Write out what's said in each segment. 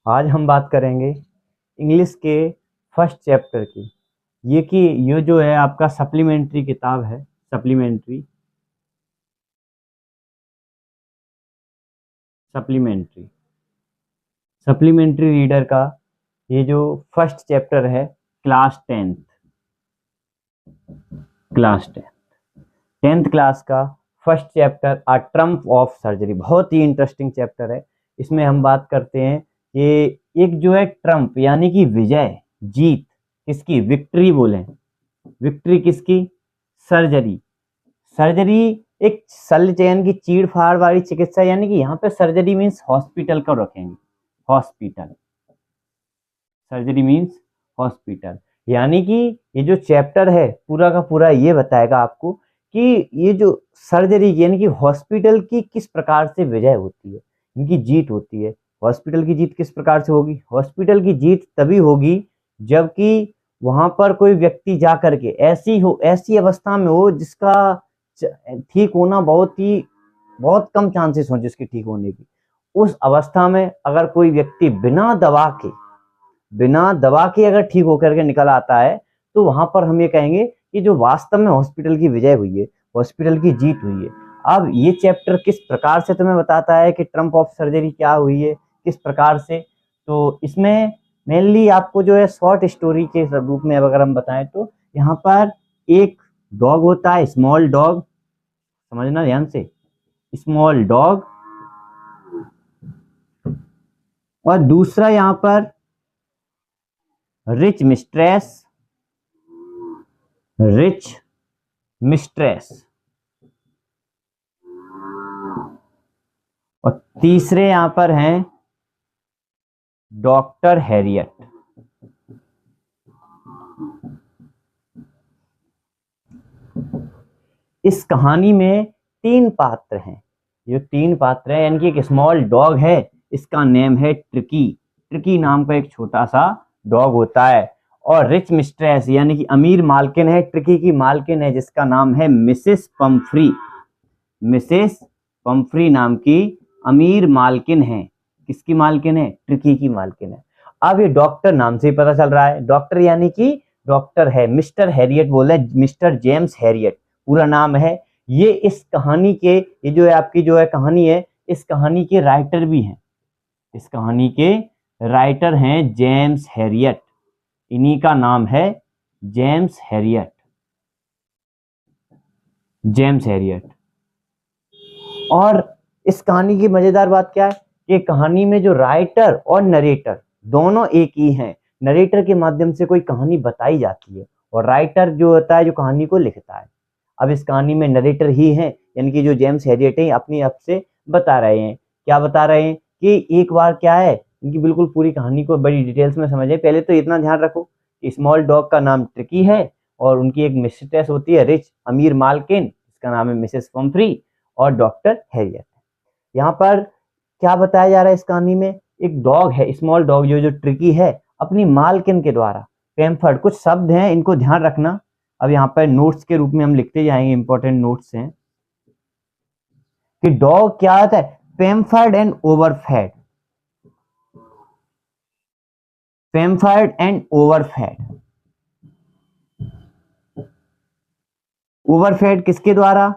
आज हम बात करेंगे इंग्लिश के फर्स्ट चैप्टर की। ये जो है आपका सप्लीमेंट्री किताब है। सप्लीमेंट्री सप्लीमेंट्री सप्लीमेंट्री रीडर का ये जो फर्स्ट चैप्टर है, टेंथ क्लास का first chapter a Trump of surgery. बहुत ही इंटरेस्टिंग चैप्टर है। इसमें हम बात करते हैं कि एक जो है ट्रम्प यानी कि विजय, जीत किसकी, विक्ट्री बोले, विक्ट्री किसकी, सर्जरी। सर्जरी एक शल्य चयन की चीड़ फाड़ वाली चिकित्सा, यानी कि यहाँ पे सर्जरी मीन्स हॉस्पिटल का रखेंगे। Hospital, surgery means hospital. यानी कि ये जो चैप्टर है पूरा का पूरा ये बताएगा आपको कि ये जो सर्जरी यानी कि हॉस्पिटल की किस प्रकार से विजय होती है, इनकी जीत होती है। हॉस्पिटल की जीत किस प्रकार से होगी? हॉस्पिटल की जीत तभी होगी जबकि वहां पर कोई व्यक्ति जा करके ऐसी अवस्था में हो जिसका ठीक होना बहुत कम चांसेस हो जिसके ठीक होने की। उस अवस्था में अगर कोई व्यक्ति बिना दवा के अगर ठीक होकर के निकल आता है तो वहां पर हम ये कहेंगे कि जो वास्तव में हॉस्पिटल की विजय हुई है, हॉस्पिटल की जीत हुई है। अब ये चैप्टर किस प्रकार से तुम्हें बताता है कि ट्रम्प ऑफ सर्जरी क्या हुई है, किस प्रकार से, तो इसमें मेनली आपको जो है शॉर्ट स्टोरी के रूप में अगर हम बताएं तो यहाँ पर एक डॉग होता है, स्मॉल डॉग, समझना ध्यान से, स्मॉल डॉग, और दूसरा यहाँ पर रिच मिस्ट्रेस, और तीसरे यहां पर हैं डॉक्टर हैरियट। इस कहानी में तीन पात्र हैं। ये तीन पात्र हैं, यानी कि एक स्मॉल डॉग है, इसका नेम है ट्रिकी नाम का एक छोटा सा डॉग होता है। और रिच मिस्ट्रेस यानी कि अमीर मालकिन है, ट्रिकी की मालकिन है, जिसका नाम है मिसेस पम्फ्री नाम की अमीर मालकिन है। किसकी मालकिन है? ट्रिकी की मालकिन है। अब ये डॉक्टर नाम से ही पता चल रहा है, डॉक्टर यानी कि डॉक्टर है, मिस्टर हैरियट बोले, मिस्टर जेम्स हैरियट पूरा नाम है। ये इस कहानी के, ये जो है आपकी जो है कहानी है, इस कहानी के राइटर भी हैं। इस कहानी के राइटर हैं जेम्स हैरियट, इन्हीं का नाम है जेम्स हैरियट। और इस कहानी की मजेदार बात क्या है कि कहानी में जो राइटर और नरेटर दोनों एक ही हैं। नरेटर के माध्यम से कोई कहानी बताई जाती है और राइटर जो होता है जो कहानी को लिखता है। अब इस कहानी में नरेटर ही है, यानी कि जो जेम्स हैरियट है अपनी आप से बता रहे हैं। क्या बता रहे हैं कि एक बार क्या है, इनकी बिल्कुल पूरी कहानी को बड़ी डिटेल्स में समझे। पहले तो इतना ध्यान रखो कि स्मॉल डॉग का नाम ट्रिकी है और उनकी एक मिस्ट्रेस होती है रिच अमीर मालकिन, इसका नाम है मिसेस पम्फ्री, और डॉक्टर हैरियट। यहाँ पर क्या बताया जा रहा है इस कहानी में, एक डॉग है, स्मॉल डॉग जो ट्रिकी है, अपनी मालकिन के द्वारा पेम्फर्ड, कुछ शब्द हैं इनको ध्यान रखना, अब यहाँ पर नोट्स के रूप में हम लिखते जाएंगे, इंपॉर्टेंट नोट्स हैं कि डॉग क्या होता है, पेम्फर्ड एंड ओवरफेड। ओवरफेड किसके द्वारा?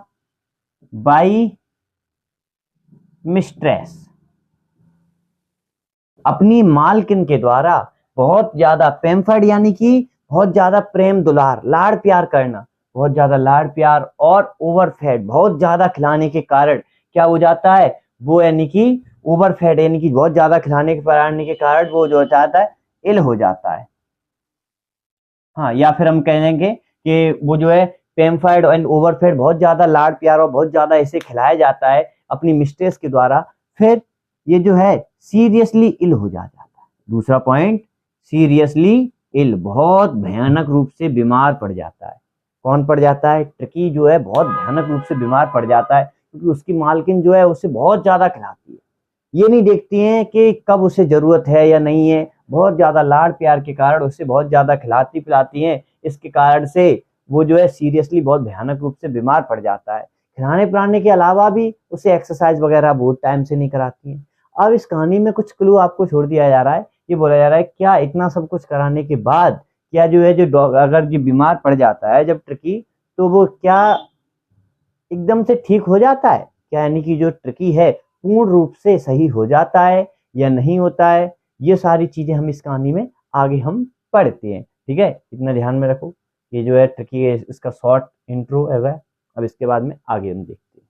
बाई मिस्ट्रेस, अपनी मालकिन के द्वारा बहुत ज्यादा, पेम्फर्ड यानी कि बहुत ज्यादा प्रेम दुलार, लाड़ प्यार करना, बहुत ज्यादा लाड़ प्यार, और ओवरफेड बहुत ज्यादा खिलाने के कारण क्या हो जाता है वो, यानी कि ओवरफेड यानी कि बहुत ज्यादा खिलाने के कारण वो जो चाहता है इल हो जाता है। हाँ, या फिर हम कह देंगे कि वो जो है पेम्फर्ड एंड ओवरफेड, बहुत ज्यादा लाड़ प्यार और बहुत ज्यादा इसे खिलाया जाता है अपनी मिस्ट्रेस के द्वारा, फिर ये जो है सीरियसली इल हो जाता है। दूसरा पॉइंट, सीरियसली इल, बहुत भयानक रूप से बीमार पड़ जाता है। कौन पड़ जाता है? ट्रिकी जो है बहुत भयानक रूप से बीमार पड़ जाता है, क्योंकि उसकी मालकिन जो है उसे बहुत ज्यादा खिलाती है। ये नहीं देखती हैं कि कब उसे जरूरत है या नहीं है, बहुत ज्यादा लाड़ प्यार के कारण उसे बहुत ज्यादा खिलाती पिलाती हैं। इसके कारण से वो जो है सीरियसली बहुत भयानक रूप से बीमार पड़ जाता है। खिलाने पिलाने के अलावा भी उसे एक्सरसाइज वगैरह बहुत टाइम से नहीं कराती हैं। अब इस कहानी में कुछ क्लू आपको छोड़ दिया जा रहा है, ये बोला जा रहा है क्या इतना सब कुछ कराने के बाद क्या जो है जो डॉग अगर जो बीमार पड़ जाता है जब ट्रिकी, तो वो क्या एकदम से ठीक हो जाता है क्या, यानी कि जो ट्रिकी है पूर्ण रूप से सही हो जाता है या नहीं होता है, ये सारी चीजें हम इस कहानी में आगे हम पढ़ते हैं। ठीक है, इतना ध्यान में रखो। ये जो है ट्रिकी है, इसका शॉर्ट इंट्रो है। अब इसके बाद में आगे हम देखते हैं।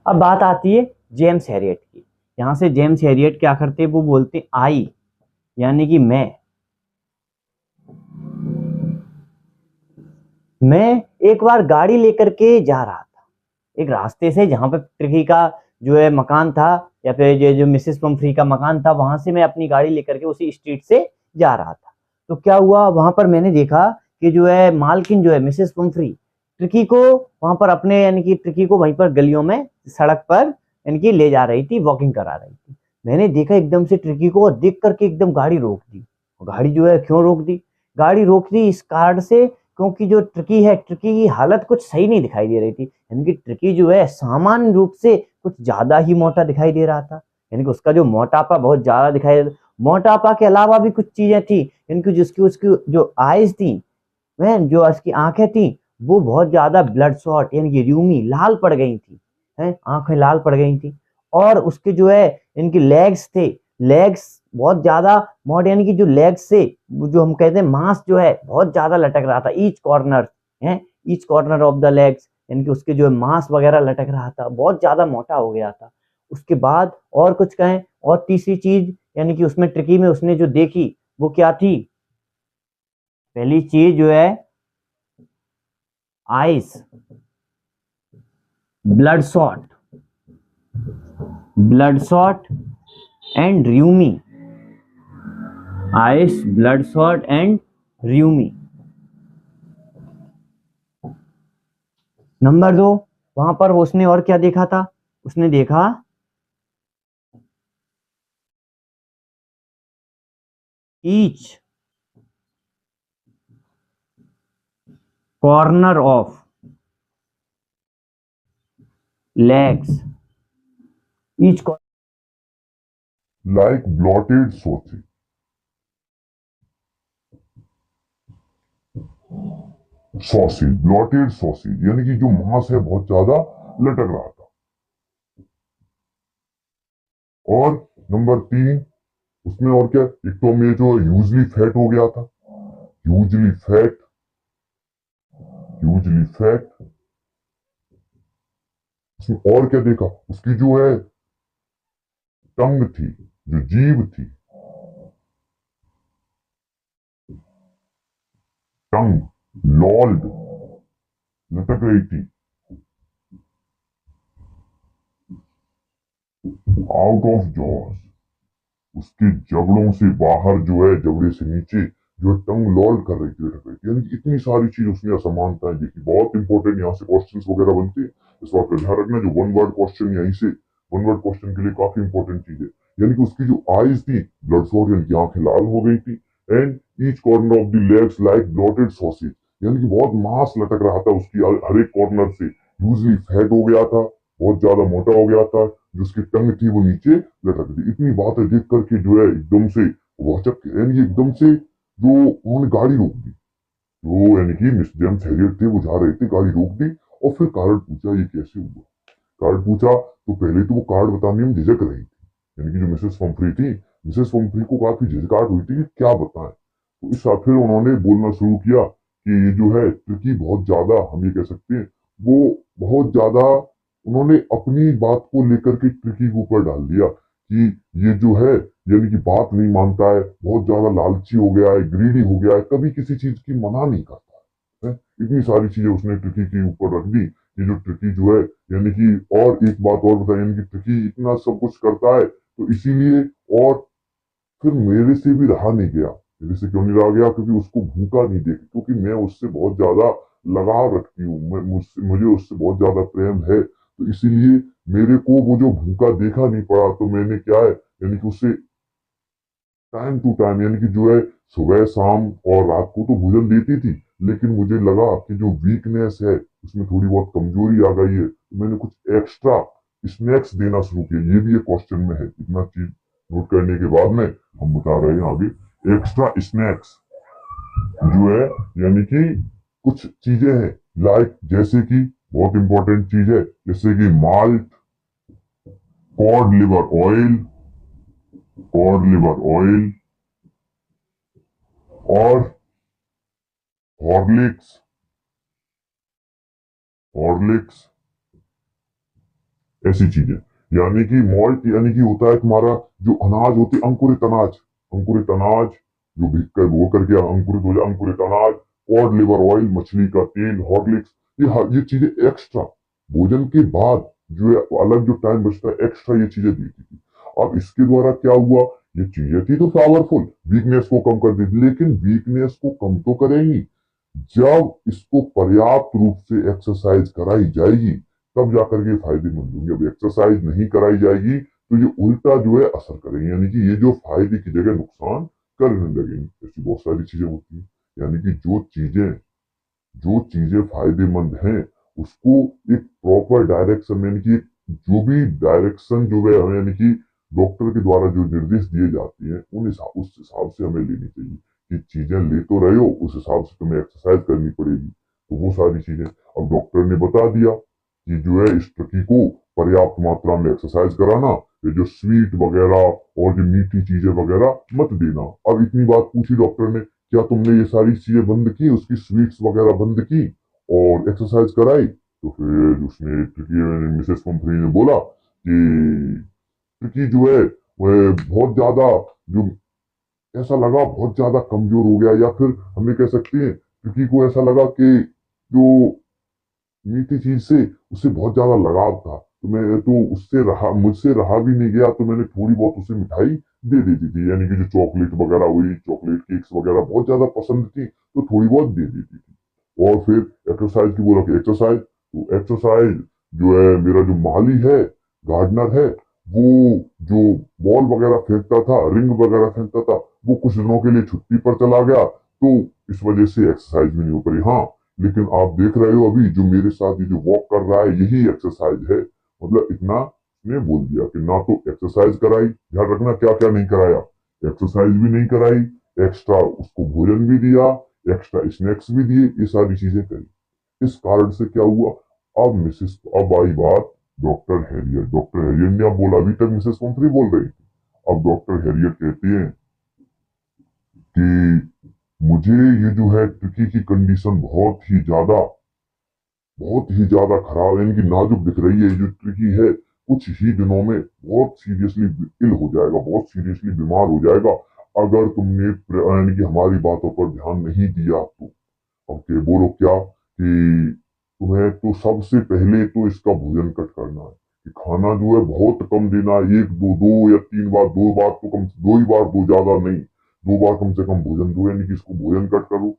अब बात आती है जेम्स हैरियट की। यहाँ से जेम्स हैरियट क्या करते हैं, वो बोलते आई, यानी कि मैं एक बार गाड़ी लेकर के जा रहा था एक रास्ते से जहां पर ट्रिकी का जो है मकान था, या फिर जो मिसेस पम्फ्री का मकान था, वहां से मैं अपनी गाड़ी लेकर के उसी स्ट्रीट से जा रहा था। तो क्या हुआ, वहां पर मैंने देखा कि जो है मालकिन जो है मिसेस पम्फ्री ट्रिकी को वहां पर अपने यानी कि ट्रिकी को वहीं पर गलियों में सड़क पर यानी कि ले जा रही थी, वॉकिंग करा रही थी। मैंने देखा एकदम से ट्रिकी को, देख करके एकदम गाड़ी रोक दी। गाड़ी जो है क्यों रोक दी, गाड़ी रोक दी इस कारण से क्योंकि जो ट्रिकी है, ट्रिकी की हालत कुछ सही नहीं दिखाई दे रही थी। यानी कि ट्रिकी जो है सामान्य रूप से कुछ ज्यादा ही मोटा दिखाई दे रहा था, यानी कि उसका जो मोटापा बहुत ज्यादा दिखाई दे रहा। मोटापा के अलावा भी कुछ चीजें थी, इनकी जिसकी उसकी जो आईज थी, वह जो उसकी आंखें थी, वो बहुत ज्यादा ब्लड शॉट यानी कि रूमी लाल पड़ गई थी, हैं आंखें लाल पड़ गई थी। और उसके जो है इनकी लेग्स थे, लेग्स बहुत ज्यादा मोट, यानी कि जो लेग्स से जो हम कहते हैं मांस जो है बहुत ज्यादा लटक रहा था, each corner of the legs, यानी कि उसके जो है मांस वगैरह लटक रहा था, बहुत ज्यादा मोटा हो गया था। उसके बाद और कुछ कहें, और तीसरी चीज यानी कि उसमें ट्रिकी में उसने जो देखी वो क्या थी, पहली चीज जो है आइस ब्लड शॉट, एंड र्यूमी, आइस ब्लड शॉट एंड र्यूमी। नंबर 2, वहां पर उसने और क्या देखा था, उसने देखा each corner of legs, each like blotted sausage. Sausage, blotted sausage यानी कि जो मांस है बहुत ज्यादा लटक रहा था। और नंबर 3, उसमें और क्या, एक तो में जो यूजली फैट हो गया था, यूजली फैट। उसमें और क्या देखा, उसकी जो है टंग थी, जो जीभ थी, टंग लॉल्ड लटक रही थी, आउट ऑफ जॉस, उसके जबड़ों से बाहर जो है, जबड़े से नीचे जो टंग लॉल्ड कर रही थी, लटक रही थी। यानी कि इतनी सारी चीज उसने असमानताएं देखी। बहुत इंपॉर्टेंट यहाँ से क्वेश्चंस वगैरह बनते हैं, इस बात का ध्यान रखना। जो वन वर्ड क्वेश्चन यहीं से, वन वर्ड क्वेश्चन के लिए काफी इंपॉर्टेंट चीज है। यानी कि उसकी जो आईज थी ब्लड शॉट, यानी कि आंखें लाल हो गई थी। And each corner of the legs like blotted sausage, यानी कि बहुत मांस लटक रहा था उसकी हर एक कॉर्नर से। यूजली फैट हो गया था, बहुत ज्यादा मोटा हो गया था, जो उसकी टंग थी वो नीचे लटक थी। इतनी बातें देख करके जो है एकदम से वाचक, यानी एकदम से जो उन्होंने गाड़ी रोक दी, जो यानी कि मिस जेम्स हैरियट थे वो जा रहे थे, गाड़ी रोक दी और फिर कारण पूछा ये कैसे हुआ। कार्ड पूछा तो पहले तो वो कार्ड बताने में झिझक रही थी, यानी कि जो मिसेस पंफ्री थी, मिसेस पंफ्री को काफी झिझकाहट हुई थी कि क्या बताएं। तो इस फिर उन्होंने बोलना शुरू किया कि ये जो है ट्रिकी बहुत ज्यादा, हम ये कह सकते हैं वो बहुत ज्यादा, उन्होंने अपनी बात को लेकर के ट्रिकी के ऊपर डाल दिया कि ये जो है यानी कि बात नहीं मानता है, बहुत ज्यादा लालची हो गया है, ग्रीडी हो गया है, कभी किसी चीज की मना नहीं करता है। इतनी सारी चीजें उसने ट्रिकी के ऊपर रख दी कि जो ट्रिकी जो है, यानी कि और एक बात और बताई, यानी कि ट्रिकी इतना सब कुछ करता है तो इसीलिए, और फिर मेरे से भी रहा नहीं गया, मेरे से क्यों नहीं रहा गया? क्योंकि उसको भूखा नहीं देख, क्योंकि मैं उससे बहुत ज्यादा लगाव रखती हूँ, मुझे उससे बहुत ज्यादा प्रेम है, तो इसीलिए मेरे को वो जो भूखा देखा नहीं पड़ा, तो मैंने क्या है, यानी कि उससे टाइम टू टाइम, यानी कि जो है सुबह शाम और रात को तो भोजन देती थी, लेकिन मुझे लगा कि जो वीकनेस है उसमें थोड़ी बहुत कमजोरी आ गई है, तो मैंने कुछ एक्स्ट्रा स्नैक्स देना शुरू किया। ये भी एक क्वेश्चन में है, इतना चीज नोट करने के बाद में हम बता रहे हैं आगे। एक्स्ट्रा स्नैक्स जो है, यानी कि कुछ चीजें हैं, लाइक जैसे कि बहुत इंपॉर्टेंट चीज है, जैसे कि malt, cod liver oil, cod liver oil और हॉर्लिक्स, हॉर्लिक्स, ऐसी चीजें। यानी कि मॉल्ट यानी कि होता है तुम्हारा जो अनाज होती है, अंकुरित अनाज, अंकुरित अनाज जो भीग कर वो करके अंकुरित हो जाए, अंकुरित अनाज, कॉड लिवर ऑयल, मछली का तेल, हॉर्लिक्स, ये चीजें एक्स्ट्रा भोजन के बाद जो है अलग जो टाइम बचता है एक्स्ट्रा ये चीजें दी थी। अब इसके द्वारा क्या हुआ, ये चीजें थी तो पावरफुल, वीकनेस को कम कर दी, लेकिन वीकनेस को कम तो करेंगी जब इसको पर्याप्त रूप से एक्सरसाइज कराई जाएगी, तब जाकर के फायदेमंद होंगे। अब एक्सरसाइज नहीं कराई जाएगी तो ये उल्टा जो है असर करेंगे, यानी कि ये जो फायदे की जगह नुकसान करने लगेंगे। ऐसी बहुत सारी चीजें होती हैं, यानी कि जो चीजें फायदेमंद हैं उसको एक प्रॉपर डायरेक्शन, यानी कि जो भी डायरेक्शन जो है यानी कि डॉक्टर के द्वारा जो निर्देश दिए जाते हैं उस हिसाब से हमें लेनी चाहिए कि चीजें ले तो रहे हो, उस हिसाब से तुम्हें एक्सरसाइज करनी पड़ेगी। तो वो सारी चीजें अब डॉक्टर ने बता दिया कि जो है इस टर्की को पर्याप्त मात्रा में एक्सरसाइज कराना, ये जो स्वीट वगैरह और जो मीठी चीजें वगैरह मत देना। अब इतनी बात पूछी डॉक्टर ने, क्या तुमने ये सारी चीजें बंद की, उसकी स्वीट्स वगैरह बंद की और एक्सरसाइज कराई? तो फिर उसने टर्की मिसेस पंफरी ने बोला कि टर्की जो है वह बहुत ज्यादा जो ऐसा लगा बहुत ज्यादा कमजोर हो गया, या फिर हमें कह सकते हैं टर्की को ऐसा लगा कि जो मीठी चीज से उससे बहुत ज्यादा लगाव था, तो मैं तो उससे रहा मुझसे रहा भी नहीं गया, तो मैंने थोड़ी बहुत उसे मिठाई दे देती थी, यानी कि जो चॉकलेट वगैरह हुई, चॉकलेट केक्स वगैरह बहुत ज्यादा पसंद थी, तो थोड़ी बहुत दे देती थी। और फिर एक्सरसाइज की बोला कि एक्सरसाइज, तो एक्सरसाइज जो है मेरा जो माली है, गार्डनर है, वो जो बॉल वगैरह फेंकता था, रिंग वगैरह फेंकता था, वो कुछ दिनों के लिए छुट्टी पर चला गया, तो इस वजह से एक्सरसाइज भी नहीं हो पाई। हाँ, लेकिन आप देख रहे हो अभी जो मेरे साथ ये जो वॉक कर रहा है यही एक्सरसाइज है। मतलब इतना ने बोल दिया कि ना तो एक्सरसाइज कराई, ध्यान रखना क्या क्या नहीं कराया, एक्सरसाइज भी नहीं कराई, एक्स्ट्रा उसको भोजन भी दिया, एक्स्ट्रा स्नैक्स भी दिए, ये सारी चीजें करी। इस कारण से क्या हुआ, अब आई बात डॉक्टर हैरियर ने अब बोला, अभी तक मिसेस पंफरी बोल रही थी, अब डॉक्टर हैरियर कहते हैं कि मुझे ये जो है ट्रिकी की कंडीशन बहुत ही ज्यादा खराब है, इनकी नाजुक दिख रही है, ये जो ट्रिकी है कुछ ही दिनों में बहुत सीरियसली इल हो जाएगा, बहुत सीरियसली बीमार हो जाएगा, अगर तुमने यानी कि हमारी बातों पर ध्यान नहीं दिया तो। अब के बोलो क्या कि तुम्हें तो सबसे पहले तो इसका भोजन कट करना है, कि खाना जो है बहुत कम देना है, एक दो दो या तीन बार, दो बार तो कम, दो ही बार दो, ज्यादा नहीं, दो बार कम से कम भोजन दो, यानी कि इसको भोजन कट करो,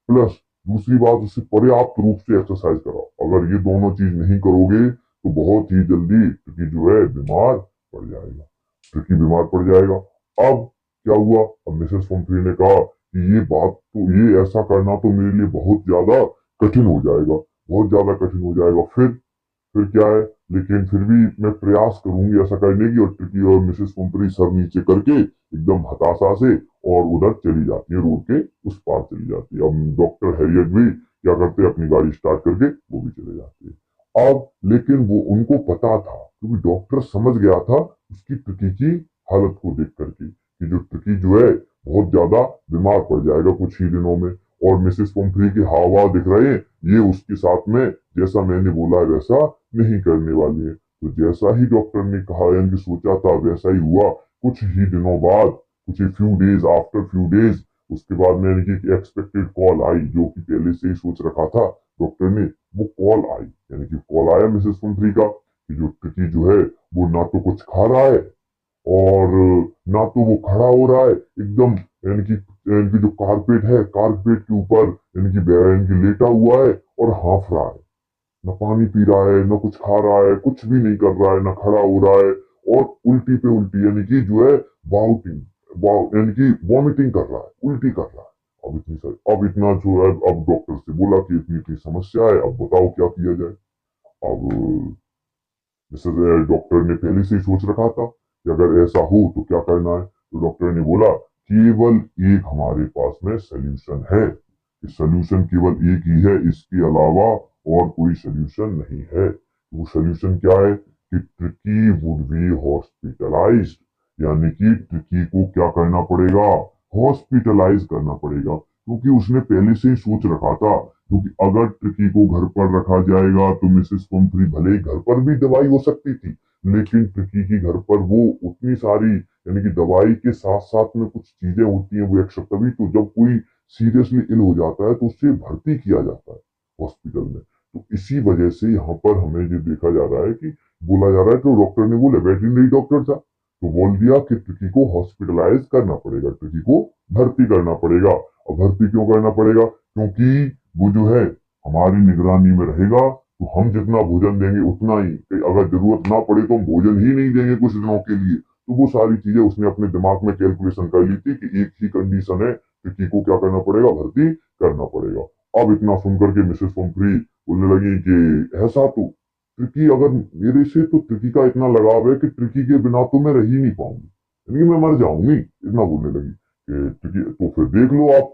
प्लस दूसरी बात उसे पर्याप्त रूप से एक्सरसाइज कराओ। अगर ये दोनों चीज नहीं करोगे तो बहुत ही जल्दी ट्रिकी जो है बीमार पड़ जाएगा, ट्रिकी बीमार पड़ जाएगा। अब क्या हुआ, अब मिसेस पंफरी ने कहा कि ये बात तो, ये ऐसा करना तो मेरे लिए बहुत ज्यादा कठिन हो जाएगा, बहुत ज्यादा कठिन हो जाएगा। फिर क्या है, लेकिन फिर भी मैं प्रयास करूंगी ऐसा करने की, और ट्रिकी और मिसेस पंफरी सर नीचे करके एकदम हताशा से और उधर चली जाती है, रोड के उस पार चली जाती है। अब डॉक्टर हैरियट भी क्या करते हैं, अपनी गाड़ी स्टार्ट करके वो भी चले जाते हैं। अब लेकिन वो उनको पता था, क्योंकि डॉक्टर समझ गया था उसकी ट्रिकी की हालत को देख करके कि जो ट्रिकी जो है बहुत ज्यादा बीमार पड़ जाएगा कुछ ही दिनों में, और मिसेस पंफरी के हाव भाव दिख रहे हैं, ये उसके साथ में जैसा मैंने बोला है वैसा नहीं करने वाली है। तो जैसा ही डॉक्टर ने कहा यानी कि सोचा था वैसा ही हुआ। कुछ ही दिनों बाद, कुछ few days after few days, उसके बाद में यानी कि एक्सपेक्टेड कॉल आई, जो कि पहले से ही सोच रखा था डॉक्टर ने, वो कॉल आई, यानी कि कॉल आया मिसेस पंफरी का कि जो ट्रिकी जो है वो ना तो कुछ खा रहा है और ना तो वो खड़ा हो रहा है एकदम, यानी कि जो कारपेट है, कारपेट के ऊपर यानी कि लेटा हुआ है और हाँफ रहा है। न पानी पी रहा है, न कुछ खा रहा है, कुछ भी नहीं कर रहा है, न खड़ा हो रहा है, और उल्टी पे उल्टी यानी कि जो है वाउटिंग, यानी कि वॉमिटिंग कर रहा है, उल्टी कर रहा है। अब इतना जो है, अब डॉक्टर से बोला कि इतनी इतनी समस्या है, अब बताओ क्या किया जाए। अब जैसे डॉक्टर ने पहले से ही सोच रखा था कि अगर ऐसा हो तो क्या करना है, तो डॉक्टर ने बोला केवल एक हमारे पास में सोल्यूशन है, कि सोल्यूशन केवल एक ही है, इसके अलावा और कोई सोल्यूशन नहीं है। वो सोल्यूशन क्या है कि ट्रिकी वुड बी हॉस्पिटलाइज्ड, यानी कि ट्रिकी को क्या करना पड़ेगा, हॉस्पिटलाइज करना पड़ेगा, क्योंकि उसने पहले से ही सोच रखा था। क्योंकि अगर ट्रिकी को घर पर रखा जाएगा तो मिसेस पंफ्री भले ही घर पर भी दवाई हो सकती थी, लेकिन ट्रिकी की घर पर वो उतनी सारी, यानी कि दवाई के साथ साथ में कुछ चीजें होती हैं वो एक्स्ट्रा, तभी तो जब कोई सीरियसली इल हो जाता है तो उससे भर्ती किया जाता है हॉस्पिटल में। तो इसी वजह से यहाँ पर हमें ये देखा जा रहा है कि बोला जा रहा है, तो डॉक्टर ने बोले, वेटरनरी डॉक्टर था तो बोल दिया कि ट्रिकी को हॉस्पिटलाइज करना पड़ेगा, ट्रिकी को भर्ती करना पड़ेगा। और भर्ती क्यों करना पड़ेगा, क्योंकि वो जो है हमारी निगरानी में रहेगा, तो हम जितना भोजन देंगे उतना ही, अगर जरूरत ना पड़े तो हम भोजन ही नहीं देंगे कुछ दिनों के लिए। तो वो सारी चीजें उसने अपने दिमाग में कैलकुलेशन कर ली थी कि एक ही कंडीशन है, ट्रिकी को क्या करना पड़ेगा, भर्ती करना पड़ेगा। अब इतना सुनकर के मिसेस पंफ्री बोलने लगी कि ऐसा तो ट्रिकी, अगर मेरे से तो ट्रिकी का इतना लगाव है कि ट्रिकी के बिना तो मैं रह ही नहीं पाऊंगी, यानी कि मैं मर जाऊंगी, इतना बोलने लगी कि ट्रिकी तो फिर देख लो आप।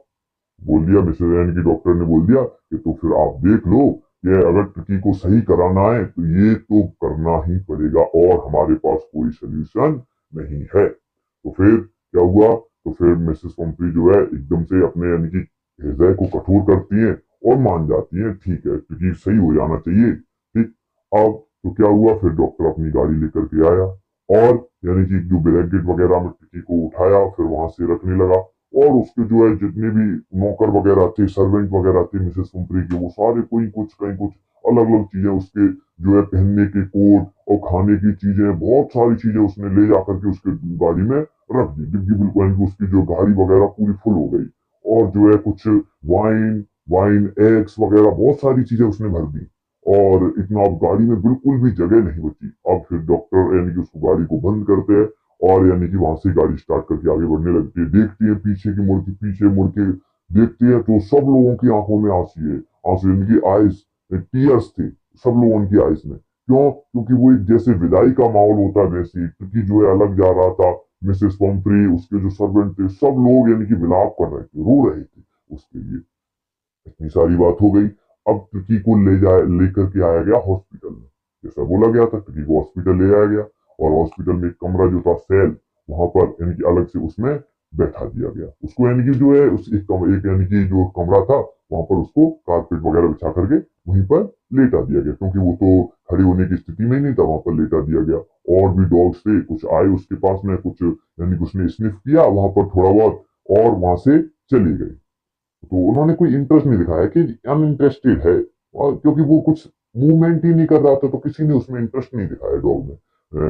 बोल दिया मिसेस, यानी कि डॉक्टर ने बोल दिया कि तो फिर आप देख लो कि अगर ट्रिकी को सही कराना है तो ये तो करना ही पड़ेगा, और हमारे पास कोई सोल्यूशन नहीं है। तो फिर क्या हुआ, तो फिर मिसेस पंपरी जो है एकदम से अपने यानी कि हृदय को कठोर करती हैं और मान जाती हैं, ठीक है ट्रिकी सही हो जाना चाहिए। ठीक, अब तो क्या हुआ, फिर डॉक्टर अपनी गाड़ी लेकर के आया और यानी कि जो ब्लैंकेट वगैरह में ट्रिकी को उठाया, फिर वहां से रखने लगा, और उसके जो है जितने भी नौकर वगैरह थे, सर्वेंट वगैरह थे मिसेस पंपरी के, वो सारे कोई कुछ कहीं कुछ अलग अलग चीजें उसके जो है पहनने के कोट और खाने की चीजें, बहुत सारी चीजें उसने ले जाकर के उसके गाड़ी में रख दी। डिग्गी बिल्कुल यानी कि उसकी जो गाड़ी वगैरह पूरी फुल हो गई, और जो है कुछ वाइन वाइन एग्स वगैरह बहुत सारी चीजें उसने भर दी, और इतना अब गाड़ी में बिल्कुल भी जगह नहीं बची। अब फिर डॉक्टर यानी कि उसको गाड़ी को बंद करते हैं, और यानी कि वहां से गाड़ी स्टार्ट करके आगे बढ़ने लगती है। देखती है पीछे मुड़ के देखती है तो सब लोगों की आंखों में आंसू है, आंसू यानी कि आइज, टीयर्स थे सब लोगों की आइज में। क्यों, क्योंकि वो एक जैसे विदाई का माहौल होता है वैसे, क्योंकि जो है अलग जा रहा था, मिसेस पंफ्री उसके जो सर्वेंट थे सब लोग यानी कि विलाप कर रहे थे, रो रहे थे उसके लिए। इतनी सारी बात हो गई। अब ट्रिकी को लेकर के आया गया हॉस्पिटल में, जैसा बोला गया था ट्रिकी को हॉस्पिटल ले आया गया, और हॉस्पिटल में एक कमरा जो था सेल, वहां पर यानी कि अलग से उसमें बैठा दिया गया उसको, यानी कि जो है उस एक यानी कि जो कमरा था वहां पर उसको कारपेट वगैरह बिछा करके वहीं पर लेटा दिया गया, क्योंकि वो तो खड़े होने की स्थिति में ही नहीं था, वहां पर लेटा दिया गया। और भी डॉग्स थे, कुछ आए उसके पास में, कुछ यानी कि उसने स्निफ किया वहां पर थोड़ा बहुत, और वहां से चले गए। तो उन्होंने कोई इंटरेस्ट नहीं दिखाया कि अनइंटरेस्टेड है, और क्योंकि वो कुछ मूवमेंट ही नहीं कर रहा था तो किसी ने उसमें इंटरेस्ट नहीं दिखाया डॉग में,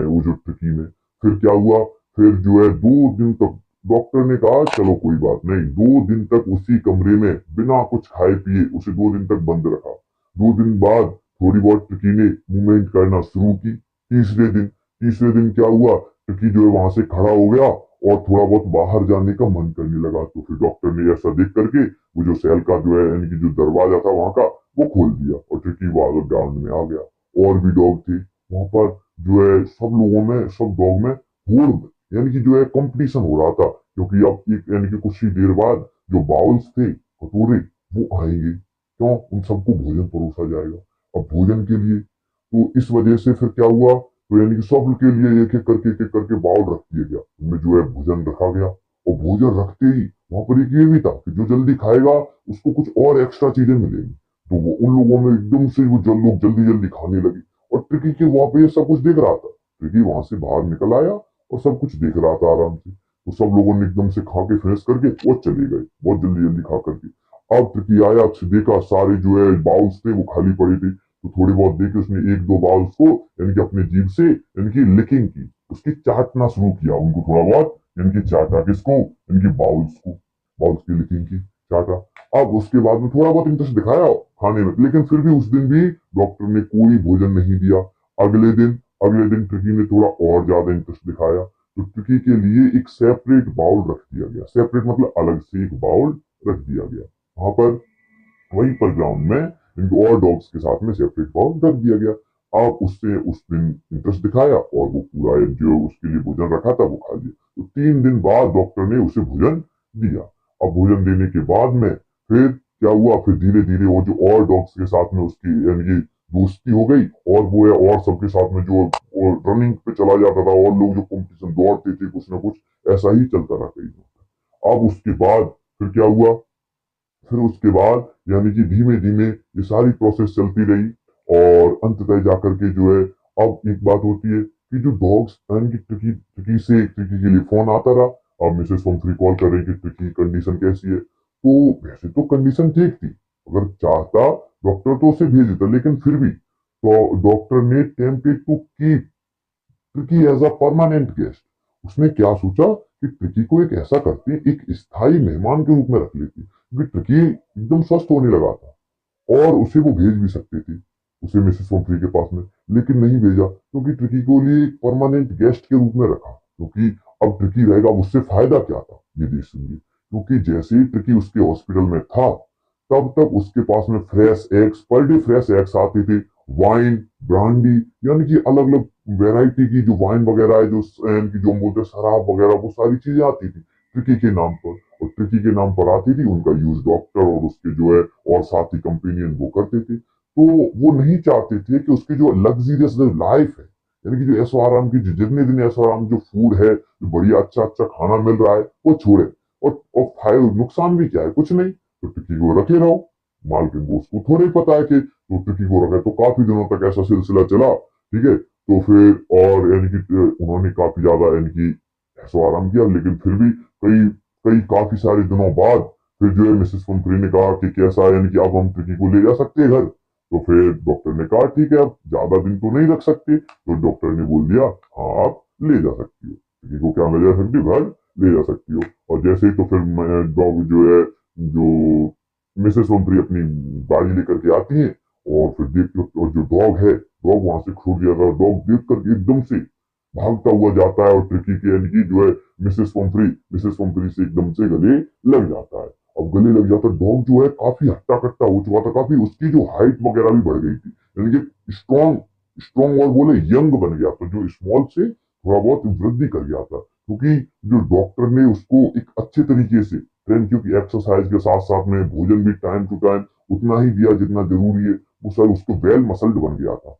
वो जो ट्रिकी में। फिर क्या हुआ, फिर जो है 2 दिन तक डॉक्टर ने कहा चलो कोई बात नहीं, 2 दिन तक उसी कमरे में बिना कुछ खाए पिए उसे 2 दिन तक बंद रखा। 2 दिन बाद थोड़ी बहुत ट्रिकी ने मूवमेंट करना शुरू की। तीसरे दिन क्या हुआ, ट्रिकी जो है वहां से खड़ा हो गया और थोड़ा बहुत बाहर जाने का मन करने लगा। तो फिर डॉक्टर ने ऐसा देख करके वो जो सेल का जो है यानी कि जो दरवाजा था वहां का वो खोल दिया, और ट्रिकी वापस ग्राउंड में आ गया। और भी डॉग थे वहां पर, जो है सब लोगों में, सब डॉग में होड़ यानी कि जो है कंपटीशन हो रहा था, क्योंकि अब एक यानी कि कुछ ही देर बाद जो बाउल्स थे, कटोरे, वो आएंगे, क्यों, उन सबको भोजन परोसा जाएगा अब भोजन के लिए। तो इस वजह से फिर क्या हुआ, तो यानी कि सब के लिए एक एक करके बाउल रख दिया गया, उनमें जो है भोजन रखा गया। और भोजन रखते ही वहां पर एक ये भी था कि जो जल्दी खाएगा उसको कुछ और एक्स्ट्रा चीजें मिलेंगी। तो वो उन लोगों में एकदम से वो लोग जल्दी जल्दी खाने लगे, और ट्रिकी के वहां पे ये सब कुछ देख रहा था। ट्रिकी वहां से बाहर निकल आया और सब कुछ देख रहा था आराम से। तो सब लोगों ने एकदम से खा के फिनिश करके वो चले गए, बहुत जल्दी जल्दी खा करके। अब ट्रिकी आया, देखा सारे जो है बाउल्स थे वो खाली पड़े थे, तो थोड़ी बहुत देखे उसने एक दो बाउल्स को यानी कि अपने जीभ से यानी कि लिकिंग की, उसकी चाटना शुरू किया, उनको थोड़ा बहुत इनकी चाटा, किसको, इनकी बाउल्स को, बाउल्स की लिखी इनकी चाटा। अब उसके बाद में थोड़ा बहुत इंटरेस्ट दिखाया खाने में, लेकिन फिर भी उस दिन भी डॉक्टर ने कोई भोजन नहीं दिया। अगले दिन ट्रिकी ने थोड़ा और ज्यादा इंटरेस्ट दिखाया, तो ट्रिकी के लिए एक सेपरेट बाउल रख दिया गया। सेपरेट मतलब अलग से एक बाउल रख दिया गया वहां पर, वहीं पर ग्राउंड में इनको और डॉग्स के साथ में सेपरेट बाउल रख दिया गया। अब उससे उस दिन इंटरेस्ट दिखाया और वो पूरा जो उसके लिए भोजन रखा था वो खा लिया। तो 3 दिन बाद डॉक्टर ने उसे भोजन दिया। अब भोजन देने के बाद में फिर क्या हुआ, फिर धीरे धीरे वो जो और डॉग्स के साथ में उसकी यानी कि दोस्ती हो गई, और वो है और सबके साथ में जो रनिंग पे चला जाता था, और लोग जो कॉम्पिटिशन दौड़ते थे, कुछ ना कुछ ऐसा ही चलता रहा कई दिनों। अब उसके बाद फिर क्या हुआ, फिर उसके बाद यानी कि धीमे धीमे ये सारी प्रोसेस चलती रही, और अंततः जाकर के जो है, अब एक बात होती है कि जो डॉग्स यानी कि ट्रिकी के लिए फोन आता रहा। अब मिसेस पंफरी कॉल कर रही कि ट्रिकी की कंडीशन कैसी है, तो वैसे तो कंडीशन ठीक थी, अगर चाहता डॉक्टर तो उसे भेज देता, लेकिन फिर भी तो डॉक्टर ने tempted to keep tricky as a permanent guest. उसने क्या सोचा कि ट्रिकी को एक ऐसा करते, एक स्थायी मेहमान के रूप में रख लेती, क्योंकि ट्रिकी एकदम स्वस्थ होने लगा था और उसे वो भेज भी सकती थी उसे मिसेस पंफरी के पास में, लेकिन नहीं भेजा, क्योंकि ट्रिकी को लिए एक परमानेंट गेस्ट के रूप में रखा। क्योंकि अब ट्रिकी रहेगा, उससे फायदा क्या था ये देख सुनिए। क्योंकि जैसे ही ट्रिकी उसके हॉस्पिटल में था, तब तक उसके पास में fresh eggs, per day fresh eggs आते थे, वाइन, ब्रांडी, यानी कि अलग अलग वैरायटी की जो वाइन वगैरह है, जो इनकी जो हम बोलते हैं शराब वगैरह, वो सारी चीजें आती थी ट्रिकी के नाम पर। और ट्रिकी के नाम पर आती थी, उनका यूज डॉक्टर और उसके जो है और साथी कंपेनियन वो करते थे। तो वो नहीं चाहते थे कि उसकी जो लग्जरियस लाइफ है, यानी कि जो ऐशो आराम की, जो जितने दिन ऐशो आराम जो फूड है, जो बढ़िया अच्छा अच्छा खाना मिल रहा है, वो छोड़े। और नुकसान भी क्या है, कुछ नहीं, तो ट्रिकी को रखे रहो। मालकिन को उसको थोड़ा ही पता है कि तो ट्रिकी को रखे, तो काफी दिनों तक ऐसा सिलसिला चला, ठीक है। तो फिर और यानी कि उन्होंने काफी ज्यादा यानी कि ऐशो आराम किया, लेकिन फिर भी कई कई काफी सारे दिनों बाद फिर जो है मिसेस पंफरी ने कहा कि कैसा, यानी कि अब हम ट्रिकी को ले जा सकते हैं घर। तो फिर डॉक्टर ने कहा ठीक है, अब ज्यादा दिन तो नहीं रख सकते, तो डॉक्टर ने बोल दिया हाँ आप ले जा सकती हो ट्रिकी को, क्या ले जा सकती हो, घर ले जा सकती हो। और जैसे ही तो फिर डॉग जो है, जो मिसेस पंफरी अपनी गाड़ी लेकर के आती है, और फिर देख, और जो डॉग है, डॉग वहां से छूट गया था, डॉग देख करके एकदम से भागता हुआ जाता है, और ट्रिकी के यानी कि जो है मिसेस पंफरी से एकदम से गले लग जाता है। अब गले लग जाता, डॉग जो है काफी हट्टा कट्टा हो चुका था, काफी उसकी जो हाइट वगैरह भी बढ़ गई थी, यानी कि स्ट्रॉन्ग स्ट्रॉन्ग और बोले यंग बन गया था, जो स्मॉल से थोड़ा बहुत वृद्धि कर गया था। क्योंकि जो डॉक्टर ने उसको एक अच्छे तरीके से ट्रेन, क्योंकि एक्सरसाइज के साथ साथ में भोजन भी टाइम टू टाइम उतना ही दिया जितना जरूरी है, वो सर उसको वेल मसल्ड बन गया था।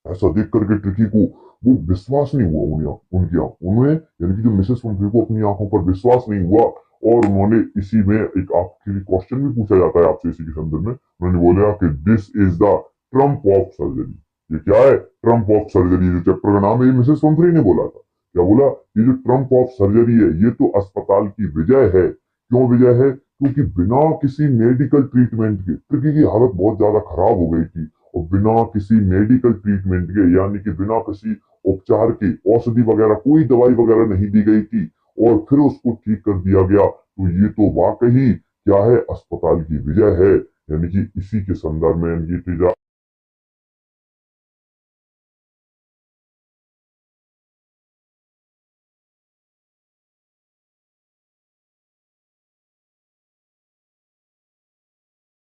ऐसा देख करके ट्रिकी को वो विश्वास नहीं हुआ, उन्हें यानी कि जो मिसेस पंफरी को अपनी आंखों पर विश्वास नहीं हुआ। और उन्होंने इसी में एक आपके क्वेश्चन भी पूछा जाता है आपसे इसी के संदर्भ में, उन्होंने बोला कि this is the Trump of surgery. ये क्या है ट्रम्प ऑफ सर्जरी, जो चैप्टर का नाम है, ये मिसेस पंफरी ने बोला था। क्या बोला, ये जो ट्रम्प ऑफ सर्जरी है, ये तो अस्पताल की विजय है। क्यों विजय है, क्योंकि बिना किसी मेडिकल ट्रीटमेंट के ट्रिकी की हालत बहुत ज्यादा खराब हो गई थी, और बिना किसी मेडिकल ट्रीटमेंट के, यानी कि बिना किसी उपचार के, औषधि वगैरह कोई दवाई वगैरह नहीं दी गई थी, और फिर उसको ठीक कर दिया गया। तो ये तो वाकई क्या है, अस्पताल की विजय है। यानी कि इसी के संदर्भ में यानी कि